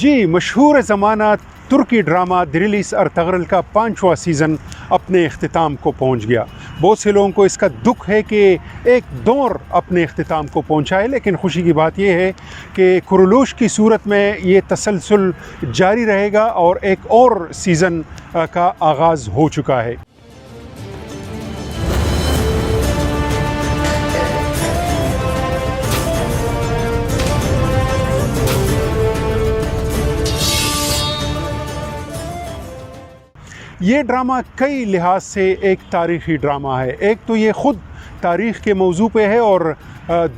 جی، مشہور زمانہ ترکی drama دریلیس Ertugrul کا 5واں سیزن اپنے اختتام کو پہنچ گیا۔ بہت سے لوگوں کو اس کا دکھ ہے کہ ایک دور اپنے اختتام کو پہنچا ہے، لیکن خوشی کی بات یہ ہے کہ کرولوش کی صورت میں یہ تسلسل جاری رہے گا اور ایک اور سیزن کا آغاز ہو چکا ہے۔ یہ ڈرامہ کئی لحاظ سے ایک تاریخی ڈرامہ ہے۔ ایک تو یہ خود تاریخ کے موضوع پہ ہے اور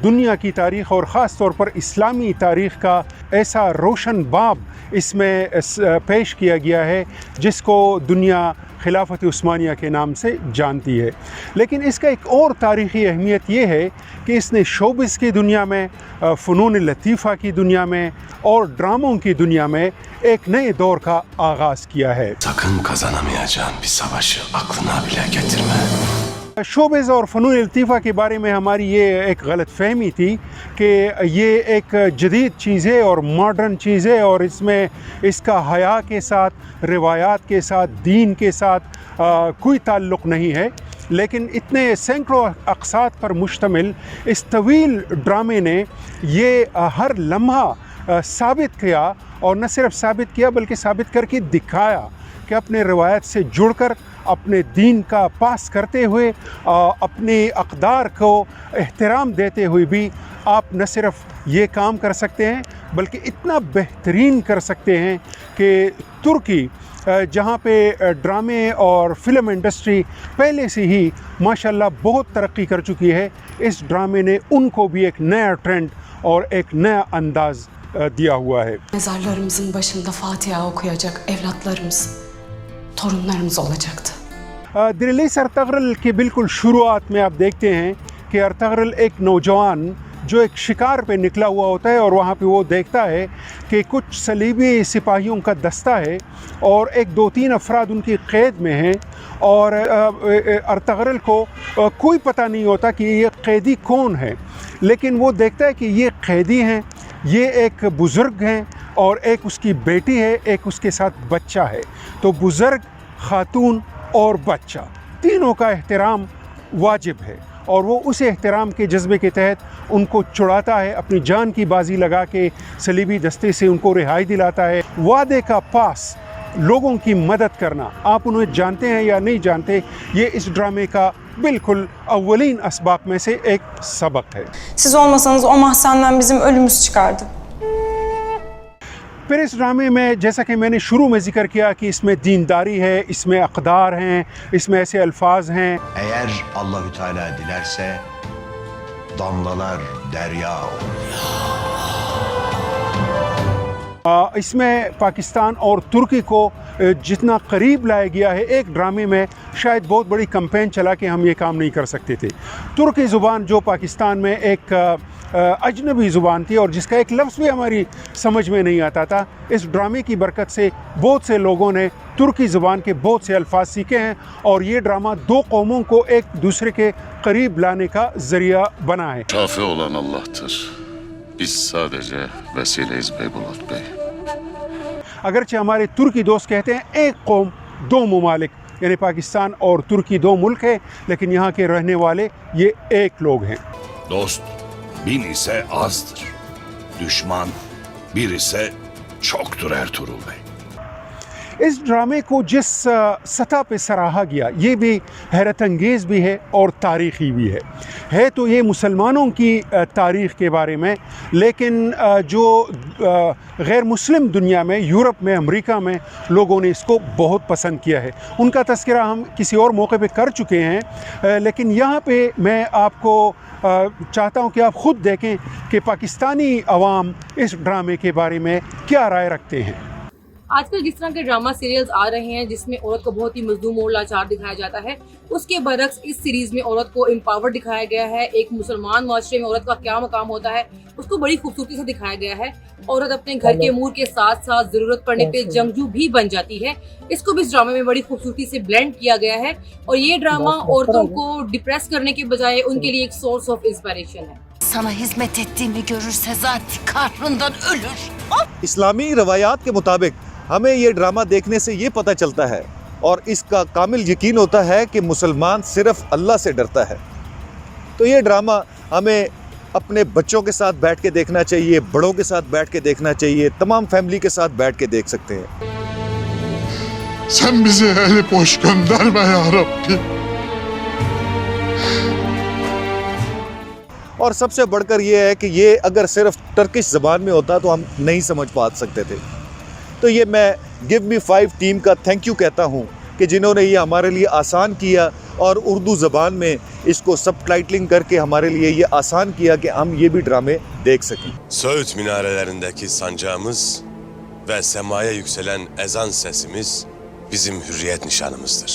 دنیا کی تاریخ اور خاص طور پر اسلامی تاریخ کا ایسا روشن باب اس میں پیش کیا گیا ہے جس کو دنیا خلافت عثمانیہ کے نام سے جانتی ہے۔ لیکن اس کا ایک اور تاریخی اہمیت یہ ہے کہ اس نے شوبز کی دنیا میں، فنون لطیفہ کی دنیا میں اور ڈراموں کی دنیا میں ایک نئے دور کا آغاز کیا ہے۔ Sakın kazanamayacağın bir savaşı aklına bile getirme. Showbiz اور فنون لطیفہ کے بارے میں ہماری یہ ایک غلط فہمی تھی کہ یہ ایک جدید چیز ہے اور ماڈرن چیز ہے اور اس میں اس کا حیا کے ساتھ، روایات کے ساتھ، دین کے ساتھ کوئی تعلق نہیں ہے۔ لیکن اتنے سینکڑوں اقساط پر مشتمل اس طویل ڈرامے نے یہ ہر لمحہ ثابت کیا، اور نہ صرف ثابت کیا بلکہ ثابت کر کے دکھایا کہ اپنے روایت سے جڑ کر، اپنے دین کا پاس کرتے ہوئے، اپنے اقدار کو احترام دیتے ہوئے بھی آپ نہ صرف یہ کام کر سکتے ہیں بلکہ اتنا بہترین کر سکتے ہیں کہ ترکی، جہاں پہ ڈرامے اور فلم انڈسٹری پہلے سے ہی ماشاءاللہ بہت ترقی کر چکی ہے، اس ڈرامے نے ان کو بھی ایک نیا ٹرینڈ اور ایک نیا انداز دیا ہوا ہے۔ Mezarlarımızın başında Fatiha okuyacak evlatlarımız, torunlarımız olacaktı. دریلیس Ertugrul کے بالکل شروعات میں آپ دیکھتے ہیں کہ ارطغرل ایک نوجوان جو ایک شکار پہ نکلا ہوا ہوتا ہے اور وہاں پہ وہ دیکھتا ہے کہ کچھ صلیبی سپاہیوں کا دستہ ہے اور ایک دو تین افراد ان کی قید میں ہیں، اور ارطغرل کو کوئی پتہ نہیں ہوتا کہ یہ قیدی کون ہے، لیکن وہ دیکھتا ہے کہ یہ قیدی ہیں، یہ ایک بزرگ ہیں اور ایک اس کی بیٹی ہے، ایک اس کے ساتھ بچہ ہے۔ تو بزرگ، خاتون اور بچہ تینوں کا احترام واجب ہے، اور وہ اس احترام کے جذبے کے تحت ان کو چھڑاتا ہے، اپنی جان کی بازی لگا کے صلیبی دستے سے ان کو رہائی دلاتا ہے۔ وعدے کا پاس، لوگوں کی مدد کرنا، آپ انہیں جانتے ہیں یا نہیں جانتے، یہ اس ڈرامے کا بالکل اولین اسباق میں سے ایک سبق ہے۔ Siz olmasanız o mahzenden bizim ölümümüz çıkardı. پھر اس ڈرامے میں جیسا کہ میں نے شروع میں ذکر کیا کہ اس میں دینداری ہے، اس میں اقدار ہیں، اس میں ایسے الفاظ ہیں۔ Eğer Allahü Teala dilerse damlalar derya olur. اس میں پاکستان اور ترکی کو جتنا قریب لایا گیا ہے ایک ڈرامے میں، شاید بہت بڑی کمپین چلا کہ ہم یہ کام نہیں کر سکتے تھے۔ ترکی زبان جو پاکستان میں ایک اجنبی زبان تھی اور جس کا ایک لفظ بھی ہماری سمجھ میں نہیں آتا تھا، اس ڈرامے کی برکت سے بہت سے لوگوں نے ترکی زبان کے بہت سے الفاظ سیکھے ہیں، اور یہ ڈرامہ دو قوموں کو ایک دوسرے کے قریب لانے کا ذریعہ بنا ہے۔ Şafi olan Allah'tır. Biz sadece vesileyiz Beybulat Bey. اگرچہ ہمارے ترکی دوست کہتے ہیں ایک قوم دو ممالک، یعنی پاکستان اور ترکی دو ملک ہیں، لیکن یہاں کے رہنے والے یہ ایک لوگ ہیں۔ Dost bin ise azdır. Düşman bir ise çoktur Ertuğrul Bey. اس ڈرامے کو جس سطح پہ سراہا گیا یہ بھی حیرت انگیز بھی ہے اور تاریخی بھی ہے تو یہ مسلمانوں کی تاریخ کے بارے میں، لیکن جو غیر مسلم دنیا میں، یورپ میں، امریکہ میں لوگوں نے اس کو بہت پسند کیا ہے۔ ان کا تذکرہ ہم کسی اور موقع پہ کر چکے ہیں، لیکن یہاں پہ میں آپ کو چاہتا ہوں کہ آپ خود دیکھیں کہ پاکستانی عوام اس ڈرامے کے بارے میں کیا رائے رکھتے ہیں۔ آج کل جس طرح کے ڈرامہ سیریلز آ رہے ہیں جس میں عورت کو بہت ہی مظلوم اور لاچار دکھایا جاتا ہے، اس کے برعکس اس سیریز میں عورت کو امپاور دکھایا گیا ہے۔ ایک مسلمان معاشرے میں عورت کا کیا مقام ہوتا ہے اس کو بڑی خوبصورتی سے دکھایا گیا ہے۔ عورت اپنے گھر کے امور کے ساتھ ساتھ ضرورت پڑنے پہ جنگجو بھی بن جاتی ہے۔ اس کو بھی اس ڈرامے میں بڑی خوبصورتی سے بلینڈ کیا گیا ہے، اور یہ ڈرامہ عورتوں کو ڈپریس کرنے کے بجائے ان کے لیے ایک سورس آف انسپائریشن ہے۔ sana hizmet ettiğimi görürse zaten kahrından ölür. اسلامی روایات کے مطابق ہمیں یہ ڈرامہ دیکھنے سے یہ پتہ چلتا ہے اور اس کا کامل یقین ہوتا ہے کہ مسلمان صرف اللہ سے ڈرتا ہے. تو یہ ڈرامہ ہمیں اپنے بچوں کے ساتھ بیٹھ کے دیکھنا چاہیے, بڑوں کے ساتھ بیٹھ کے دیکھنا چاہیے, تمام فیملی کے ساتھ بیٹھ کے دیکھ سکتے ہیں. Sen bizi eli boş gönderme ya Rabbi. اور سب سے بڑھ کر یہ ہے کہ یہ اگر صرف ٹرکش زبان میں ہوتا تو ہم نہیں سمجھ پا سکتے تھے. تو یہ میں گیو می 5 ٹیم کا تھینک یو کہتا ہوں کہ جنہوں نے یہ ہمارے لیے آسان کیا اور اردو زبان میں اس کو سب ٹائٹلنگ کر کے ہمارے لیے یہ آسان کیا کہ ہم یہ بھی ڈرامے دیکھ سکیں. Söğüt minarelerindeki sancağımız ve semaya yükselen ezan sesimiz bizim hürriyet nişanımızdır.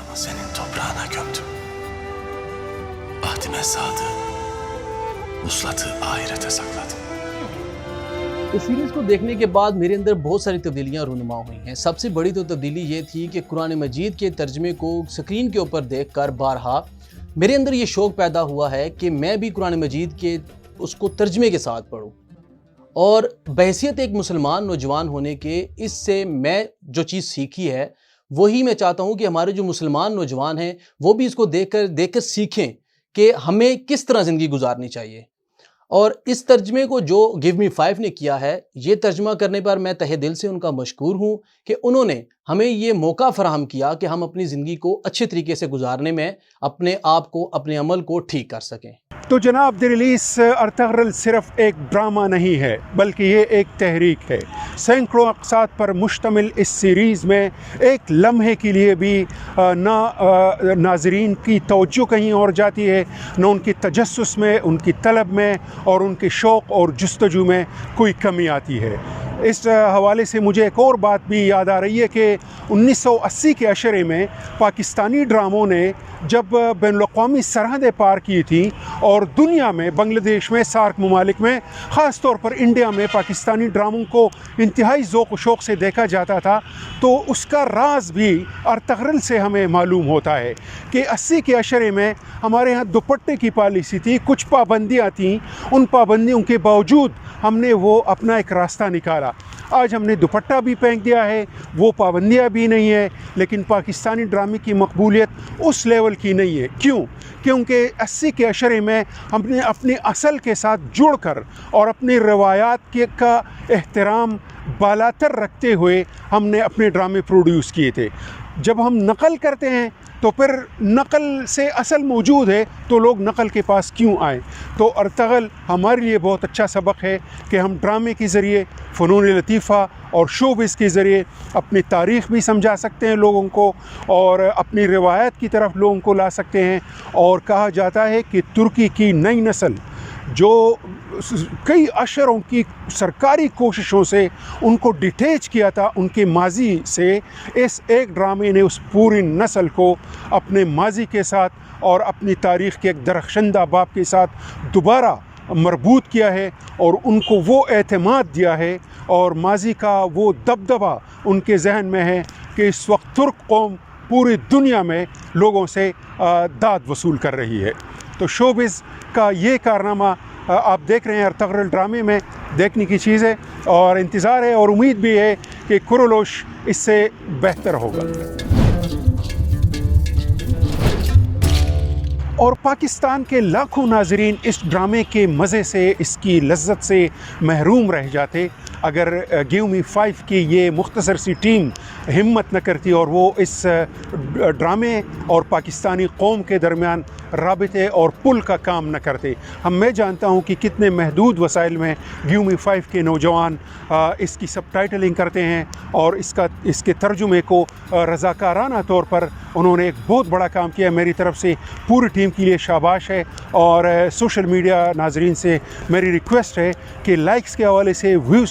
Ama senin toprağına gömdüm. Ahdime sadık. Vuslatı ahirete sakladım. اس سیریز کو دیکھنے کے بعد میرے اندر بہت ساری تبدیلیاں رونما ہوئی ہیں. سب سے بڑی تو تبدیلی یہ تھی کہ قرآن مجید کے ترجمے کو سکرین کے اوپر دیکھ کر بارہا میرے اندر یہ شوق پیدا ہوا ہے کہ میں بھی قرآن مجید کے اس کو ترجمے کے ساتھ پڑھوں. اور بحیثیت ایک مسلمان نوجوان ہونے کے اس سے میں جو چیز سیکھی ہے وہی میں چاہتا ہوں کہ ہمارے جو مسلمان نوجوان ہیں وہ بھی اس کو دیکھ کر سیکھیں کہ ہمیں کس طرح زندگی گزارنی چاہیے. اور اس ترجمے کو جو گیو می 5 نے کیا ہے, یہ ترجمہ کرنے پر میں تہہ دل سے ان کا مشکور ہوں کہ انہوں نے ہمیں یہ موقع فراہم کیا کہ ہم اپنی زندگی کو اچھے طریقے سے گزارنے میں اپنے آپ کو, اپنے عمل کو ٹھیک کر سکیں. تو جناب دی ریلیز ارطغرل صرف ایک ڈرامہ نہیں ہے بلکہ یہ ایک تحریک ہے. سینکڑوں اقساط پر مشتمل اس سیریز میں ایک لمحے کے لیے بھی نہ ناظرین کی توجہ کہیں اور جاتی ہے, نہ ان کی تجسس میں, ان کی طلب میں اور ان کے شوق اور جستجو میں کوئی کمی آتی ہے. اس حوالے سے مجھے ایک اور بات بھی یاد آ رہی ہے کہ 1980 کے عشرے میں پاکستانی ڈراموں نے جب بین الاقوامی سرحدیں پار کی تھیں اور دنیا میں, بنگلہ دیش میں, سارک ممالک میں, خاص طور پر انڈیا میں پاکستانی ڈراموں کو انتہائی ذوق و شوق سے دیکھا جاتا تھا, تو اس کا راز بھی ارطغرل سے ہمیں معلوم ہوتا ہے کہ 80 کے عشرے میں ہمارے ہاں دوپٹے کی پالیسی تھی, کچھ پابندیاں تھیں, ان پابندیوں کے باوجود ہم نے وہ اپنا ایک راستہ نکالا. آج ہم نے دوپٹہ بھی پھینک دیا ہے, وہ پابندیاں بھی نہیں ہے, لیکن پاکستانی ڈرامے کی مقبولیت اس لیول کی نہیں ہے. کیوں؟ کیونکہ 80 کے عشرے میں ہم نے اپنے اصل کے ساتھ جڑ کر اور اپنی روایات کا احترام بالاتر رکھتے ہوئے ہم نے اپنے ڈرامے پروڈیوس کیے تھے. جب ہم نقل کرتے ہیں تو پھر نقل سے اصل موجود ہے تو لوگ نقل کے پاس کیوں آئیں؟ تو ارطغرل ہمارے لیے بہت اچھا سبق ہے کہ ہم ڈرامے کے ذریعے, فنون لطیفہ اور شوبز کے ذریعے اپنی تاریخ بھی سمجھا سکتے ہیں لوگوں کو اور اپنی روایت کی طرف لوگوں کو لا سکتے ہیں. اور کہا جاتا ہے کہ ترکی کی نئی نسل جو کئی عشروں کی سرکاری کوششوں سے ان کو ڈیٹیچ کیا تھا ان کے ماضی سے, اس ایک ڈرامے نے اس پوری نسل کو اپنے ماضی کے ساتھ اور اپنی تاریخ کے ایک درخشندہ باب کے ساتھ دوبارہ مربوط کیا ہے اور ان کو وہ اعتماد دیا ہے اور ماضی کا وہ دبدبہ ان کے ذہن میں ہے کہ اس وقت ترک قوم پوری دنیا میں لوگوں سے داد وصول کر رہی ہے. تو شوبز کا یہ کارنامہ آپ دیکھ رہے ہیں ارطغرل ڈرامے میں, دیکھنے کی چیز ہے اور انتظار ہے اور امید بھی ہے کہ کورولوش اس سے بہتر ہوگا. اور پاکستان کے لاکھوں ناظرین اس ڈرامے کے مزے سے, اس کی لذت سے محروم رہ جاتے اگر گیو می 5 کی یہ مختصر سی ٹیم ہمت نہ کرتی اور وہ اس ڈرامے اور پاکستانی قوم کے درمیان رابطے اور پل کا کام نہ کرتے. میں جانتا ہوں کہ کتنے محدود وسائل میں گیو می 5 کے نوجوان اس کی سب ٹائٹلنگ کرتے ہیں اور اس کے ترجمے کو رضاکارانہ طور پر انہوں نے ایک بہت بڑا کام کیا. میری طرف سے پوری ٹیم کے لیے شاباش ہے اور سوشل میڈیا ناظرین سے میری ریکویسٹ ہے کہ لائکس کے حوالے سے, ویوز